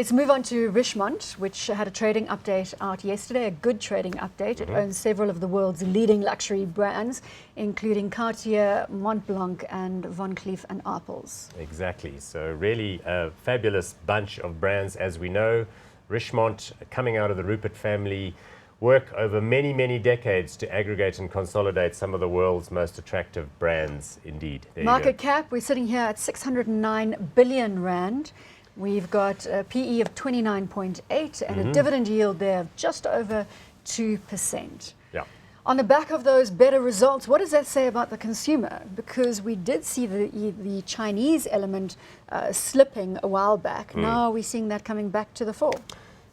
Let's move on to Richemont, which had a trading update out yesterday, a good trading update. It owns several of the world's leading luxury brands, including Cartier, Montblanc, and Van Cleef and Arpels. Exactly. So really a fabulous bunch of brands, as we know. Richemont, coming out of the Rupert family, work over many, many decades to aggregate and consolidate some of the world's most attractive brands, indeed. There Market cap, we're sitting here at 609 billion rand. We've got a PE of 29.8 and a dividend yield there of just over 2%. Yeah. On the back of those better results, what does that say about the consumer? Because we did see the Chinese element slipping a while back. Now we're seeing that coming back to the fore.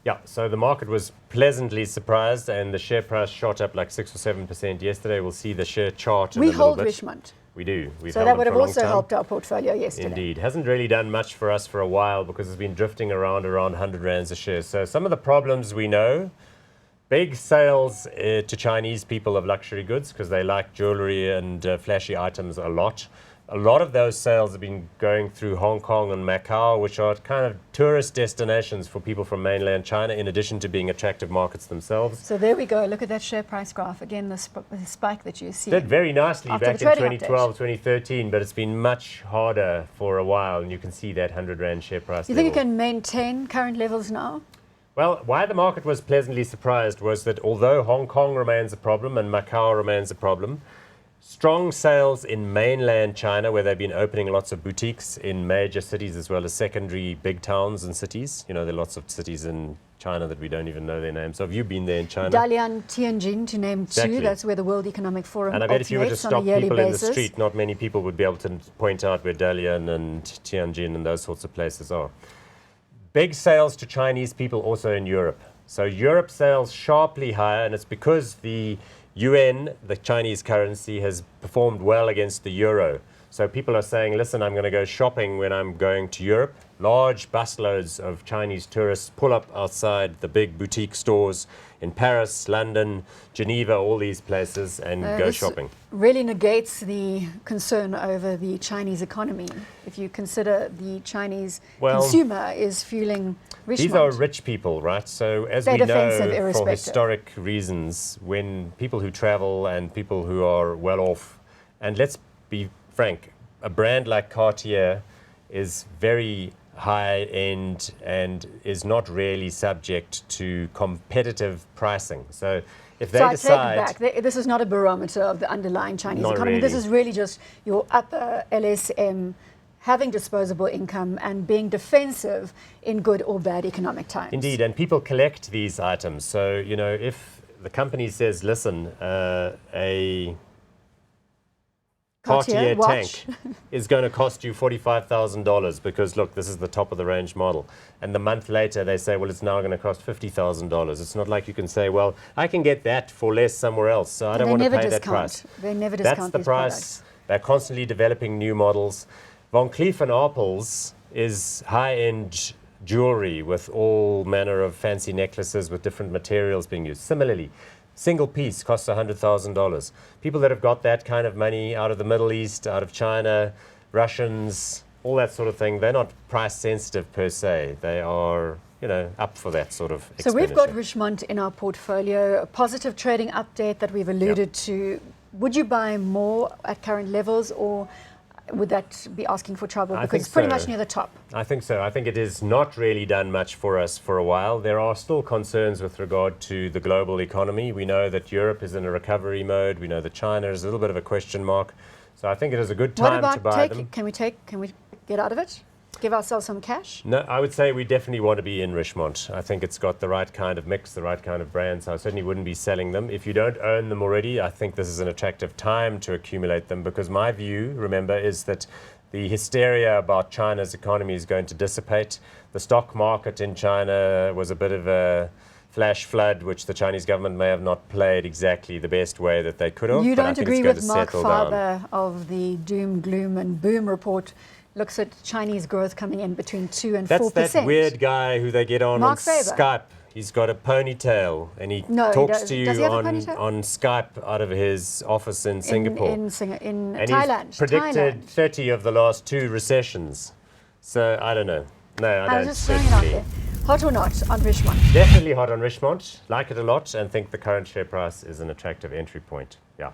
Yeah, so the market was pleasantly surprised and the share price shot up like 6 or 7% yesterday. We'll see the share chart in a little bit. We hold Richemont. We do. We've So held that them would for have a long also time. helped our portfolio yesterday. Indeed. Hasn't really done much for us for a while because it's been drifting around 100 rands a share. So some of the problems we know: big sales to Chinese people of luxury goods because they like jewelry and flashy items a lot. A lot of those sales have been going through Hong Kong and Macau, which are kind of tourist destinations for people from mainland China, in addition to being attractive markets themselves. So there we go. Look at that share price graph. Again, the spike that you see. Did very nicely After back the in trading 2012, 2013, but it's been much harder for a while, and you can see that 100 rand share price You think it level. can maintain current levels now? Well, why the market was pleasantly surprised was that although Hong Kong remains a problem and Macau remains a problem, strong sales in mainland China, where they've been opening lots of boutiques in major cities as well as secondary big towns and cities. You know, there are lots of cities in China that we don't even know their names. So have you been there in China? Dalian, Tianjin, to name Exactly. two. That's where the World Economic Forum And I bet if you were to operates on a stop yearly people in the basis. street, not many people would be able to point out where Dalian and Tianjin and those sorts of places are. Big sales to Chinese people also in Europe. So Europe sales sharply higher, and it's because the yuan, the Chinese currency, has performed well against the euro. So people are saying, listen, I'm going to go shopping when I'm going to Europe. Large busloads of Chinese tourists pull up outside the big boutique stores in Paris, London, Geneva, all these places, and go This shopping. really negates the concern over the Chinese economy. If you consider the Chinese consumer is fueling Richemont. These are rich people, right? So as They're we know, defensive, for irrespective. historic reasons, when people who travel and people who are well off, and let's be frank, a brand like Cartier is very high end and is not really subject to competitive pricing. So if they So I decide... take it back. This is not a barometer of the underlying Chinese Not economy. This really. is really just your upper LSM having disposable income and being defensive in good or bad economic times. Indeed, and people collect these items. So, you know, if the company says, listen, a Cartier watch tank is going to cost you $45,000 because, look, this is the top of the range model. And the month later they say, well, it's now going to cost $50,000. It's not like you can say, well, I can get that for less somewhere else, so I don't want to pay that price. They never discount. That's the these price. products. They're constantly developing new models. Van Cleef and Arpels is high-end jewelry with all manner of fancy necklaces with different materials being used. Similarly, single piece costs $100,000. People that have got that kind of money out of the Middle East, out of China, Russians, all that sort of thing, they're not price sensitive per se. They are, you know, up for that sort of expenditure. So we've got Richemont in our portfolio, a positive trading update that we've alluded to. Would you buy more at current levels, or would that be asking for trouble? Because it's pretty much near the top. I think so. I think it has not really done much for us for a while. There are still concerns with regard to the global economy. We know that Europe is in a recovery mode. We know that China is a little bit of a question mark. So I think it is a good time to buy them. Can we get out of it? Give ourselves some cash? No, I would say we definitely want to be in Richemont. I think it's got the right kind of mix, the right kind of brand, so I certainly wouldn't be selling them. If you don't own them already, I think this is an attractive time to accumulate them, because my view, remember, is that the hysteria about China's economy is going to dissipate. The stock market in China was a bit of a flash flood, which the Chinese government may have not played exactly the best way that they could have. You but I don't think agree it's going with to Mark settle down. Faber of the doom, gloom and boom report? Looks at Chinese growth coming in between 2 and 4%. That's that weird guy who they get on Mark Faber. Skype. He's got a ponytail and he talks to you Does he have a on Skype out of his office in Singapore. In and Thailand. He's predicted Thailand. 30 of the last 2 recessions. So I don't know. No, I I was don't just throwing it out certainly. there. Hot or not on Richemont? Definitely hot on Richemont. Like it a lot and think the current share price is an attractive entry point. Yeah.